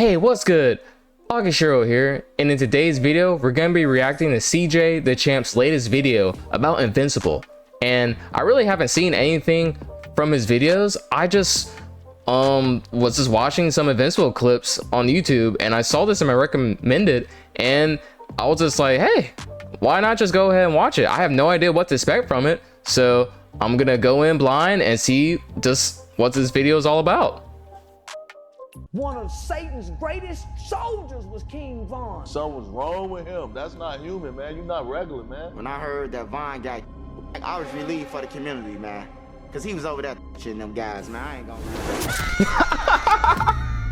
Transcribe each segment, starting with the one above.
Hey, what's good? Augustero here, and in today's video, we're going to be reacting to cjdachamp's latest video about Invincible. And I really haven't seen anything from his videos. I just was just watching some Invincible clips on YouTube, and I saw this in my recommended, and I was just like, hey, why not just go ahead and watch it? I have no idea what to expect from it, so I'm gonna go in blind and see just what this video is all about. One of Satan's greatest soldiers was King Von. Something's wrong with him. That's not human, man. You're not regular, man. When I heard that Von got, I was relieved for the community, man. Cause he was over there shitting them guys, man. I ain't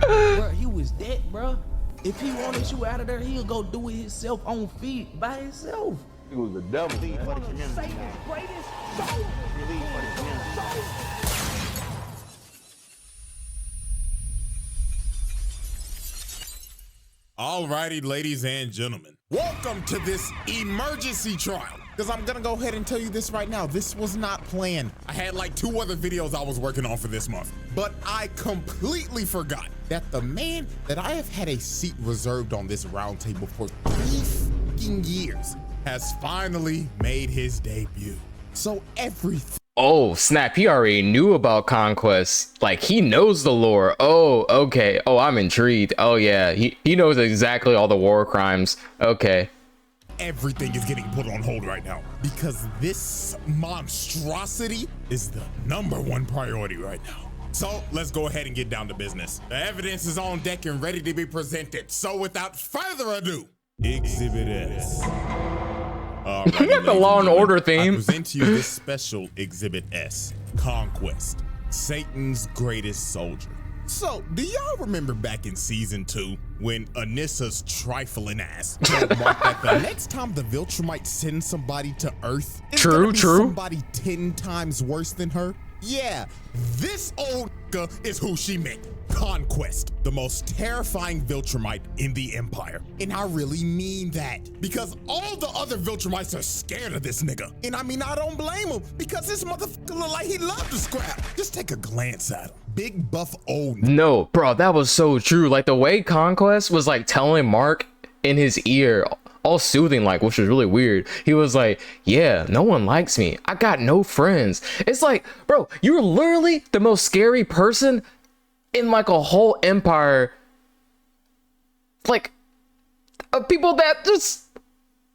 gonna Bro, he was dead, bro. If he wanted you out of there, he'll go do it himself on feet by himself. He was the devil, relieved man. for the community, Satan's man. greatest soldiers. Relieved for the community. Alrighty, ladies and gentlemen, welcome to this emergency trial. Because I'm gonna go ahead and tell you this right now, this was not planned. I had like 2 other videos I was working on for this month, but I completely forgot that the man that I have had a seat reserved on this round table for 3 fucking years has finally made his debut. So everything. Oh snap, he already knew about Conquest. Like, he knows the lore. Oh, okay. Oh, I'm intrigued. Oh yeah, he knows exactly all the war crimes. Okay. Everything is getting put on hold right now because this monstrosity is the #1 priority right now. So let's go ahead and get down to business. The evidence is on deck and ready to be presented. So without further ado, Exhibit S. You got the Law and Order theme. I present to you this special Exhibit S, Conquest, Satan's greatest soldier. So, do y'all remember back in season 2 when Anissa's trifling ass told Mark that the next time the Viltrumite sends somebody to Earth, it's gonna be somebody 10 times worse than her? Yeah, this old is who she meant. Conquest, the most terrifying Viltrumite in the Empire. And I really mean that, because all the other Viltrumites are scared of this nigga. And I mean, I don't blame him, because this motherfucker look like he loved to scrap. Just take a glance at him. Big buff old. No, bro, that was so true. Like, the way Conquest was like telling Mark in his ear, all soothing, like, which was really weird. He was like, yeah, no one likes me. I got no friends. It's like, bro, you're literally the most scary person in like a whole empire, like, of people that just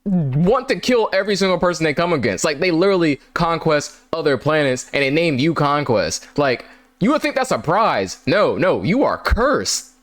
want to kill every single person they come against. Like, they literally conquest other planets and they named you Conquest. Like, you would think that's a prize. No, you are cursed.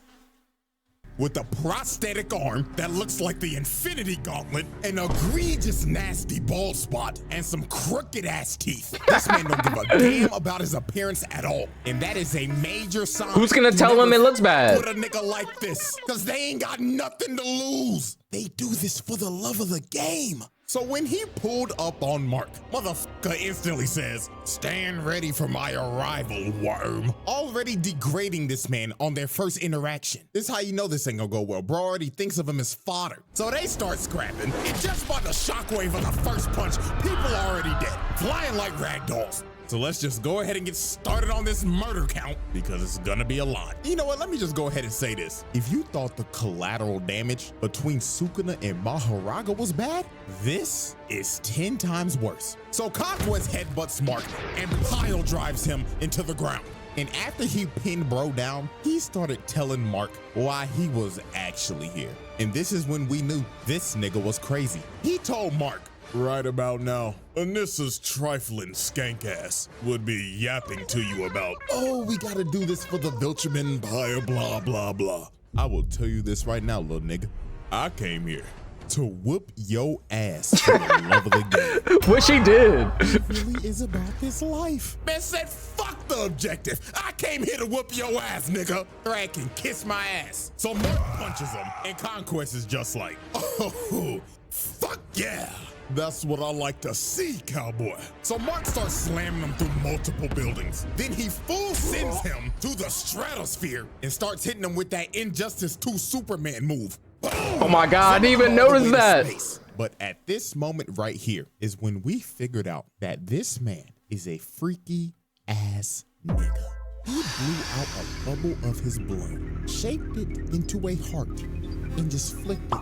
With a prosthetic arm that looks like the Infinity Gauntlet, an egregious nasty bald spot, and some crooked ass teeth. This man don't give a damn about his appearance at all. And that is a major sign. Who's gonna tell him it looks bad? Put a nigga like this, cause they ain't got nothing to lose. They do this for the love of the game. So when he pulled up on Mark, motherfucker instantly says, stand ready for my arrival, worm. Already degrading this man on their first interaction. This is how you know this ain't gonna go well. Bro already thinks of him as fodder. So they start scrapping, and just by the shockwave of the first punch, people are already dead, flying like rag dolls. So let's just go ahead and get started on this murder count, because it's gonna be a lot. You know what, let me just go ahead and say this. If you thought the collateral damage between Sukuna and Maharaga was bad, this is 10 times worse. So Conquest headbutts Mark and pile drives him into the ground. And after he pinned bro down, he started telling Mark why he was actually here. And this is when we knew this nigga was crazy. He told Mark, right about now, Anissa's trifling skank ass would be yapping to you about, oh, we gotta do this for the Viltrum Empire, blah, blah, blah. I will tell you this right now, little nigga. I came here to whoop your ass for the love of the game. Which he did. It really is about this life. Man said, fuck the objective. I came here to whoop your ass, nigga. Drag can kiss my ass. So Mark punches him, and Conquest is just like, oh, fuck yeah. That's what I like to see, cowboy. So Mark starts slamming him through multiple buildings. Then he full sends him through the stratosphere and starts hitting him with that Injustice 2 Superman move. Boom! Oh my God, I didn't even notice that. But at this moment right here is when we figured out that this man is a freaky ass nigga. He blew out a bubble of his blood, shaped it into a heart, and just flicked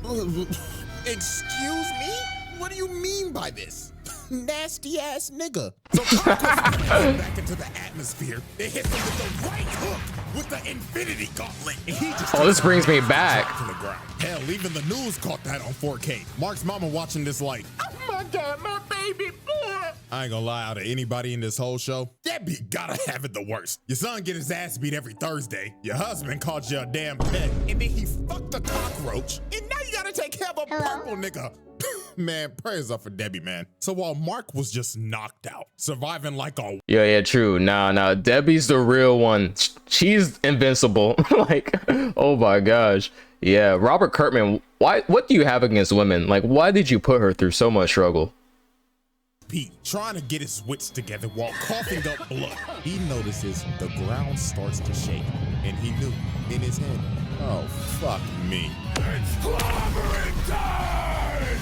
it. Excuse me? What do you mean by this? Nasty ass nigga. So Conquest back into the atmosphere. It hits him with the right hook with the infinity gauntlet. And he just this brings me back. to the ground. Hell, even the news caught that on 4K. Mark's mama watching this like, oh my God, my baby boy. I ain't gonna lie, out of anybody in this whole show, Debbie gotta have it the worst. Your son get his ass beat every Thursday. Your husband called you a damn pet. And then he fucked a cockroach. And now you gotta take care of a purple nigga. Man, prayers up for Debbie, man. So while Mark was just knocked out, surviving like a Yeah, true. Nah, Debbie's the real one. She's invincible. Like, oh my gosh. Yeah, Robert Kirkman, what do you have against women? Like, why did you put her through so much struggle? Pete trying to get his wits together while coughing up blood. He notices the ground starts to shake, and he knew in his head, oh, fuck me. It's clobbering time!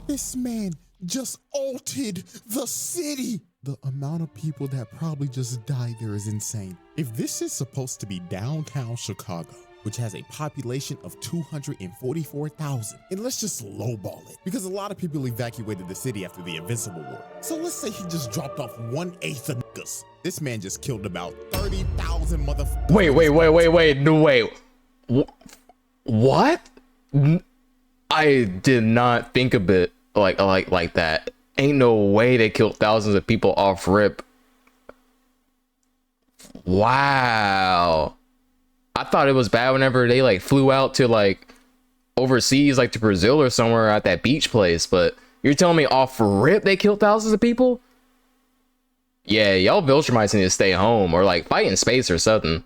This man just altered the city. The amount of people that probably just died there is insane. If this is supposed to be downtown Chicago, which has a population of 244,000, and let's just lowball it, because a lot of people evacuated the city after the Invincible War. So let's say he just dropped off 1/8 of niggas. This man just killed about 30,000 motherfuckers. Wait. No, wait. What? I did not think of it like that. Ain't no way they killed thousands of people off rip. Wow. I thought it was bad whenever they like flew out to like overseas, like to Brazil or somewhere at that beach place, but you're telling me off rip they killed thousands of people? Yeah, y'all Viltrumites need to stay home or like fight in space or something.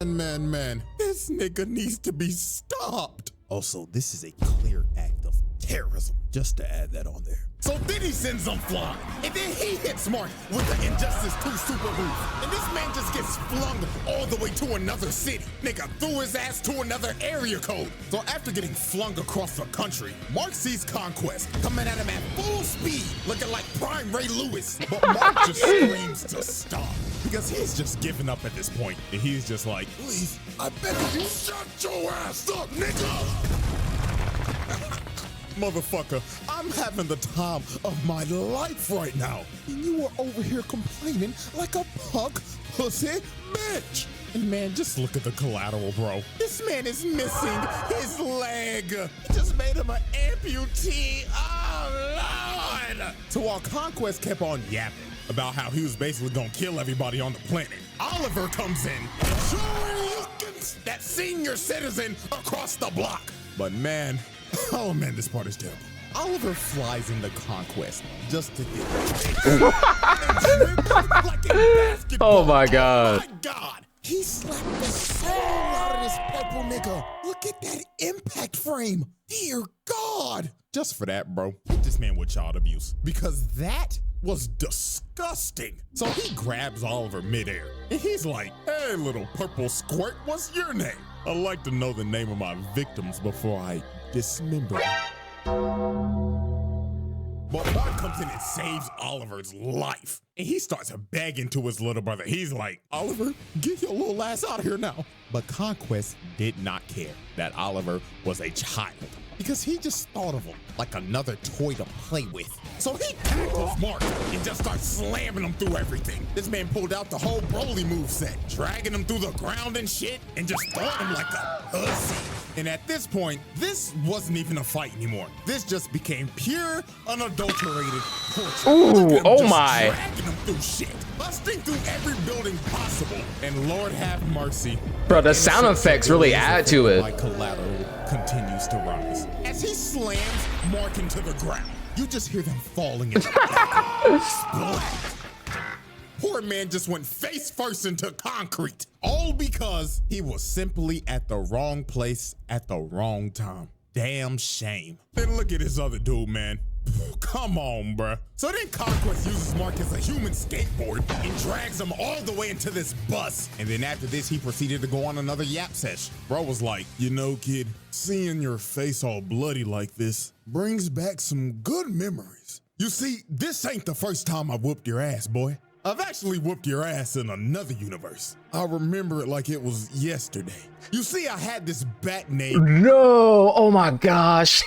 Man, this nigga needs to be stopped. Also, this is a clear act of terrorism, just to add that on there. So then he sends them flying, and then he hits Mark with the Injustice 2 super move. And this man just gets flung all the way to another city. Nigga threw his ass to another area code. So after getting flung across the country, Mark sees Conquest coming at him at full speed, looking like prime Ray Lewis. But Mark just screams to stop, because he's just giving up at this point. And he's just like, please, I beg you, shut your ass up, nigga! Motherfucker, I'm having the time of my life right now. And you are over here complaining like a punk pussy bitch. And man, just look at the collateral, bro. This man is missing his leg. He just made him an amputee. Oh, Lord. So while Conquest kept on yapping about how he was basically gonna kill everybody on the planet, Oliver comes in, that senior citizen across the block. But man, oh man, this part is terrible. Oliver flies into Conquest just to get Oh my God. Oh my God. He slapped the soul out of this purple nigga. Look at that impact frame. Dear God. Just for that, bro, hit this man with child abuse, because that was disgusting. So he grabs Oliver midair and he's like, hey, little purple squirt, what's your name? I'd like to know the name of my victims before I dismember them. But Mark comes in and saves Oliver's life. And he starts begging to his little brother. He's like, Oliver, get your little ass out of here now. But Conquest did not care that Oliver was a child, because he just thought of him like another toy to play with. So he tackles Mark and just starts slamming him through everything. This man pulled out the whole Broly moveset, dragging him through the ground and shit, and just throwing him like a pussy. And at this point, this wasn't even a fight anymore. This just became pure, unadulterated torture. Ooh, oh my. Dragging him through shit, busting through every building possible. And Lord have mercy. Bro, the sound effects really add to it. My collateral continues to rise. As he slams Mark into the ground, you just hear them falling in the back. Splat. Poor man just went face first into concrete, all because he was simply at the wrong place at the wrong time. Damn shame. Then look at this other dude, man. Come on, bruh. So then Conquest uses Mark as a human skateboard and drags him all the way into this bus. And then after this, he proceeded to go on another yap sesh. Bro was like, you know, kid, seeing your face all bloody like this brings back some good memories. You see, this ain't the first time I whooped your ass, boy. I've actually whooped your ass in another universe. I remember it like it was yesterday. You see, I had this bat named... No, oh my gosh.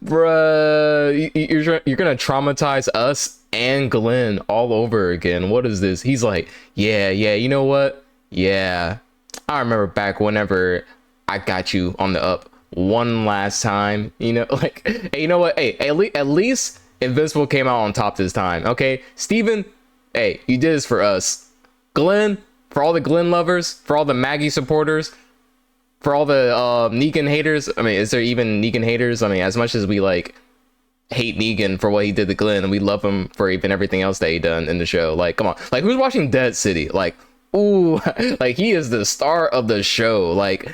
Bruh, you're gonna traumatize us and Glenn all over again. What is this? He's like, yeah, you know what? Yeah, I remember back whenever I got you on the up one last time, you know, like, hey, you know what? Hey, at least Invincible came out on top this time, okay? Steven, hey, you did this for us. Glenn, for all the Glenn lovers, for all the Maggie supporters, for all the Negan haters. I mean, is there even Negan haters? I mean, as much as we like hate Negan for what he did to Glenn, we love him for even everything else that he done in the show. Like, come on, like, who's watching Dead City? Like, ooh, like, he is the star of the show. Like,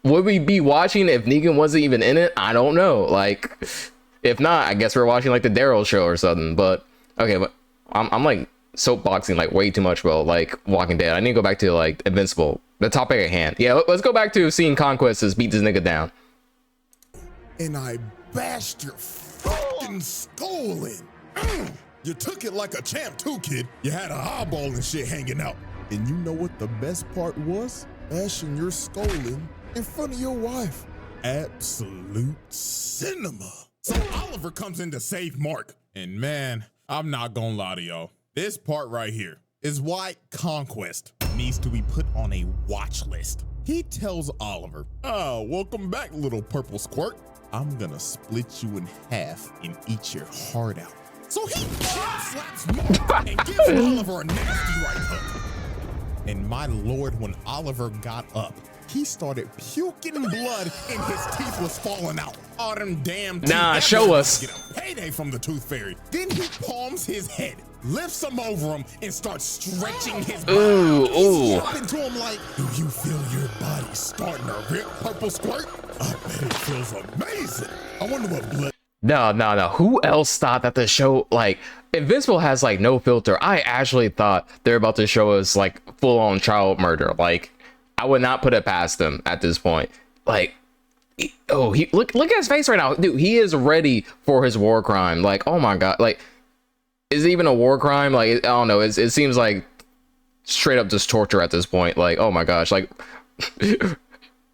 would we be watching if Negan wasn't even in it? I don't know. Like, if not, I guess we're watching like the Daryl show or something. But okay, but I'm like soapboxing like way too much, bro. Like Walking Dead. I need to go back to like Invincible, the topic at hand. Yeah, let's go back to seeing Conquest as beat this nigga down. And I bashed your fucking skull in. You took it like a champ too, kid. You had a eyeball and shit hanging out. And you know what the best part was? Bashing your skull in front of your wife. Absolute cinema. So Oliver comes in to save Mark. And man, I'm not gonna lie to y'all. This part right here is why Conquest needs to be put on a watch list. He tells Oliver, "Oh, welcome back, little purple squirt. I'm gonna split you in half and eat your heart out." So he slaps Mark and gives Oliver a nasty right hook. And my lord, when Oliver got up, he started puking blood and his teeth was falling out. All them damn teeth. Nah, show us. Get a payday from the tooth fairy. Then he palms his head, lifts him over him, and starts stretching his body. Ooh. Yapping to him like, "Do you feel your body starting to rip, purple squirt? I bet it feels amazing. I wonder what blood." No. Who else thought that the show, like, Invincible has like no filter? I actually thought they're about to show us like full on child murder. Like, I would not put it past them at this point. Like, he look at his face right now, dude. He is ready for his war crime. Like, oh my god, like, is it even a war crime? Like, I don't know. It seems like straight up just torture at this point. Like, oh my gosh, like.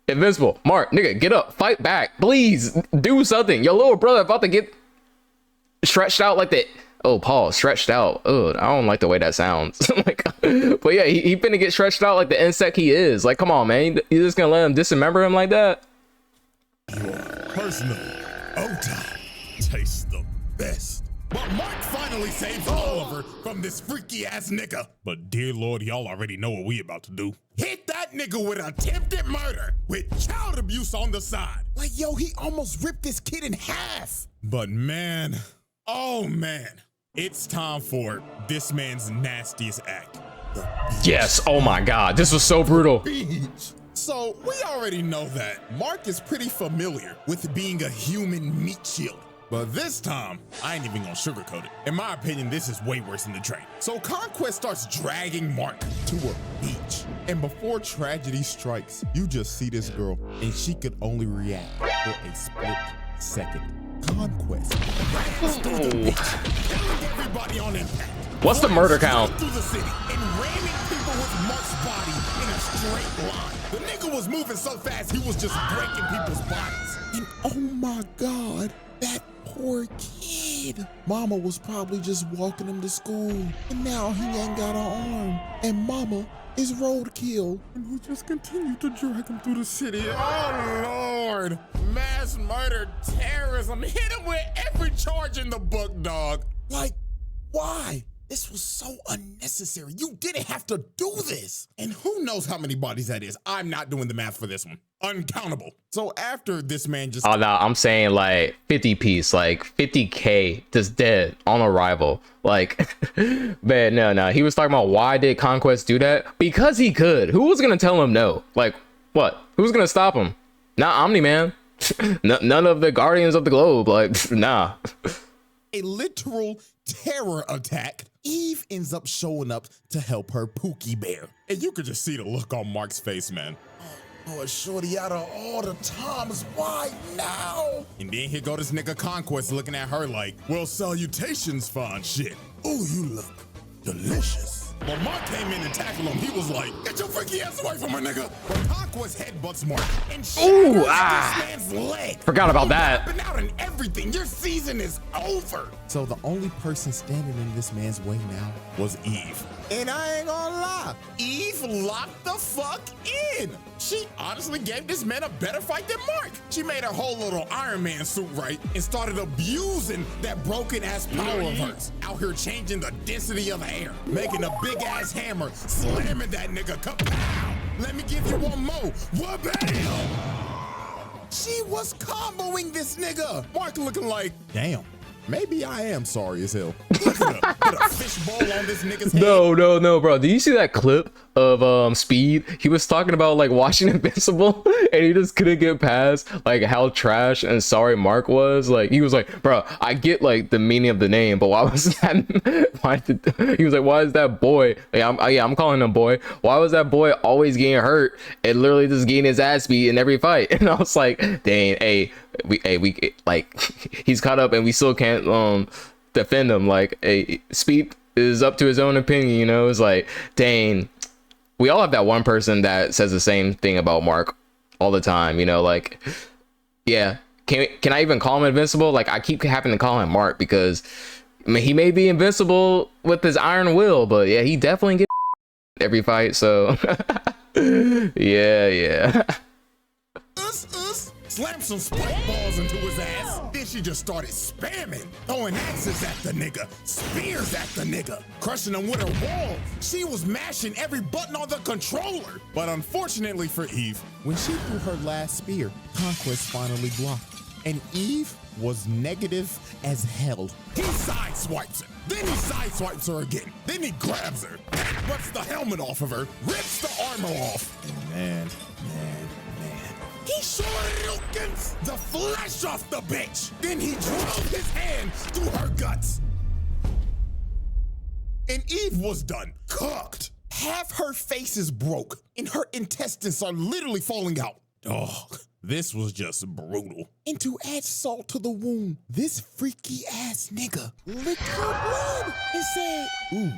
Invincible, Mark, nigga, get up, fight back, please, do something. Your little brother about to get stretched out like that. Oh, Paul, stretched out. Oh, I don't like the way that sounds. Like, but yeah, he finna get stretched out like the insect he is. Like, come on, man, you just gonna let him dismember him like that? Your personal O-time tastes the best. But Mark finally saves Oliver from this freaky ass nigga. But dear Lord, y'all already know what we about to do. Hit that nigga with attempted murder with child abuse on the side. Like, yo, he almost ripped this kid in half. But man, oh man, it's time for this man's nastiest act. Yes, oh my god, this was so brutal. Beach. So we already know that Mark is pretty familiar with being a human meat shield. But this time, I ain't even gonna sugarcoat it. In my opinion, this is way worse than the train. So Conquest starts dragging Mark to a beach. And before tragedy strikes, you just see this girl, and she could only react for a split second. Conquest runs through the beach, killing everybody on impact. What's the murder count? Through the city and ramming people with Mark's body in a straight line. The nigga was moving so fast, he was just breaking people's bodies. And oh my God, that poor kid. Mama was probably just walking him to school, and now he ain't got an arm. And mama is roadkill. And we just continue to drag him through the city. Oh Lord. Mass murder, terrorism. Hit him with every charge in the book, dog. Like, why? This was so unnecessary. You didn't have to do this. And who knows how many bodies that is? I'm not doing the math for this one. Uncountable. So after this man just... Oh, no, I'm saying like 50 piece, like 50K just dead on arrival. Like, man, no. He was talking about why did Conquest do that? Because he could. Who was going to tell him no? Like, what? Who's going to stop him? Not Omni-Man. None of the Guardians of the Globe. Like, nah. A literal terror attack. Eve ends up showing up to help her Pookie Bear. And you could just see the look on Mark's face, man. Oh, shorty, out of all the times, why now? And then here go this nigga Conquest looking at her like, well, salutations, fine shit. Oh, you look delicious. When Mark came in and tackled him, he was like, get your freaky ass away from her, nigga. But Conquest headbutts Mark and shatters this man's leg. Forgot about that. Out and everything. Your season is over. So the only person standing in this man's way now was Eve. And I ain't gonna lie, Eve locked the fuck in. She honestly gave this man a better fight than Mark. She made her whole little Iron Man suit right and started abusing that broken ass power of hers. Out here changing the density of the air, making a big ass hammer, slamming that nigga, kapow! Let me give you one more, wha-bam! She was comboing this nigga. Mark looking like, damn. Maybe I am sorry as hell. Put a fishbowl on this nigga's head. No, bro. Did you see that clip of Speed? He was talking about like watching Invincible, and he just couldn't get past like how trash and sorry Mark was. Like he was like, bro, I get like the meaning of the name, but why was that? He was like, why is that boy? Like, I'm calling him boy. Why was that boy always getting hurt and literally just getting his ass beat in every fight? And I was like, dang, we like he's caught up and we still can't defend him. Like Speed is up to his own opinion, you know. It's like, dang, we all have that one person that says the same thing about Mark all the time, you know. Like, yeah, can I even call him invincible? Like, I keep having to call him Mark because I mean, he may be invincible with his iron will, but yeah, he definitely gets every fight. So yeah. Slammed some spike balls into his ass. Then she just started spamming, throwing axes at the nigga, spears at the nigga, crushing him with her wall. She was mashing every button on the controller. But unfortunately for Eve, when she threw her last spear, Conquest finally blocked. And Eve was negative as hell. He sideswipes her. Then he sideswipes her again. Then he grabs her, rips the helmet off of her, rips the armor off. And man. He shurikens the flesh off the bitch. Then he drove his hand through her guts. And Eve was done, cooked. Half her face is broke, and her intestines are literally falling out. Oh, this was just brutal. And to add salt to the wound, this freaky ass nigga licked her blood and said, ooh,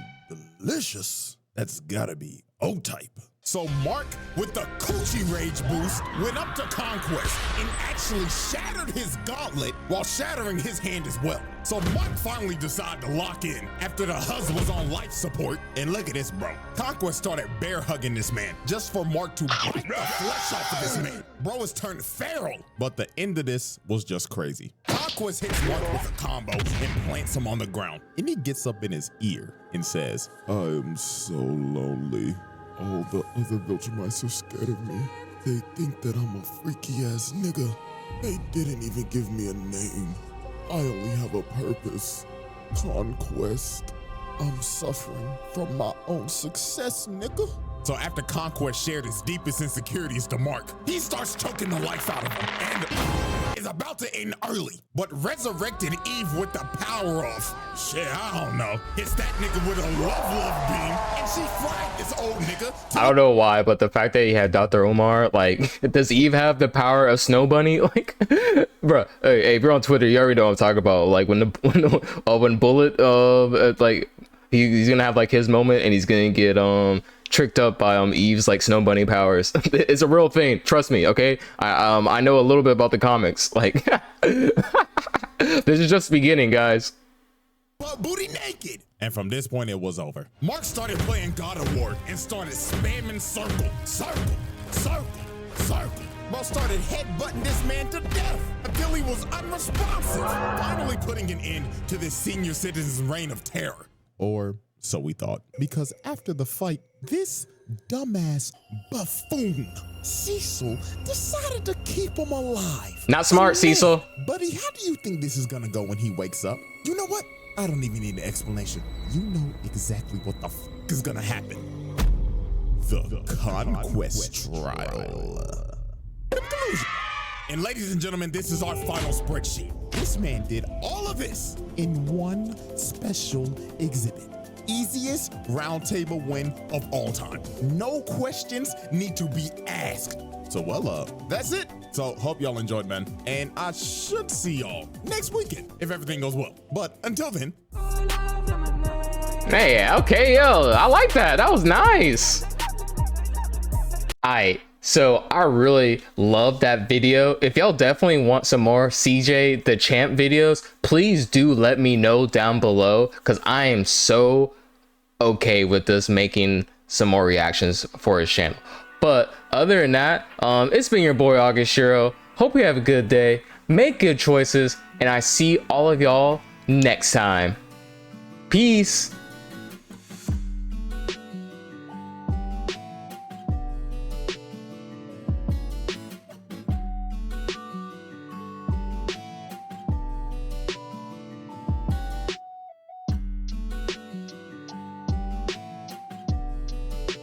delicious. That's gotta be O-type. So Mark, with the coochie rage boost, went up to Conquest and actually shattered his gauntlet while shattering his hand as well. So Mark finally decided to lock in after the husband was on life support. And look at this, bro. Conquest started bear hugging this man just for Mark to bite the flesh off of this man. Bro has turned feral. But the end of this was just crazy. Conquest hits Mark with a combo and plants him on the ground. And he gets up in his ear and says, I am so lonely. All the other Viltrumites are scared of me. They think that I'm a freaky ass nigga. They didn't even give me a name. I only have a purpose. Conquest. I'm suffering from my own success, nigga. So after Conquest shared his deepest insecurities to Mark, he starts choking the life out of him and is about to end early, but resurrected Eve with the power of, shit, I don't know. Hits that nigga with a love beam, and she flagged this old nigga. I don't know why, but the fact that he had Dr. Omar, like, does Eve have the power of Snow Bunny? Like, bro, hey, if you're on Twitter, you already know what I'm talking about. Like, when Bullet, like, he's gonna have like his moment, and he's gonna get tricked up by Eve's like Snow Bunny powers. It's a real thing, trust me. Okay, I know a little bit about the comics. Like, this is just the beginning, guys. But booty naked. And from this point, it was over. Mark started playing God of War and started spamming circle. Bro started headbutting this man to death until he was unresponsive, finally putting an end to this senior citizen's reign of terror. Or so we thought, because after the fight, this dumbass buffoon, Cecil, decided to keep him alive. Not smart, Cecil. Buddy, how do you think this is gonna go when he wakes up? You know what? I don't even need an explanation. You know exactly what the fuck is gonna happen. The Conquest trial. Conclusion. And ladies and gentlemen, this is our final spreadsheet. This man did all of this in one special exhibit. easiest roundtable win of all time. No questions need to be asked. So, well, that's it. So, hope y'all enjoyed, man. And I should see y'all next weekend if everything goes well. But until then. Hey, okay, yo, I like that. That was nice. Alright, so I really love that video. If y'all definitely want some more CJ DaChamp videos, please do let me know down below, because I am so okay with this making some more reactions for his channel. But other than that, it's been your boy August Shiro. Hope you have a good day, make good choices, and I see all of y'all next time. Peace.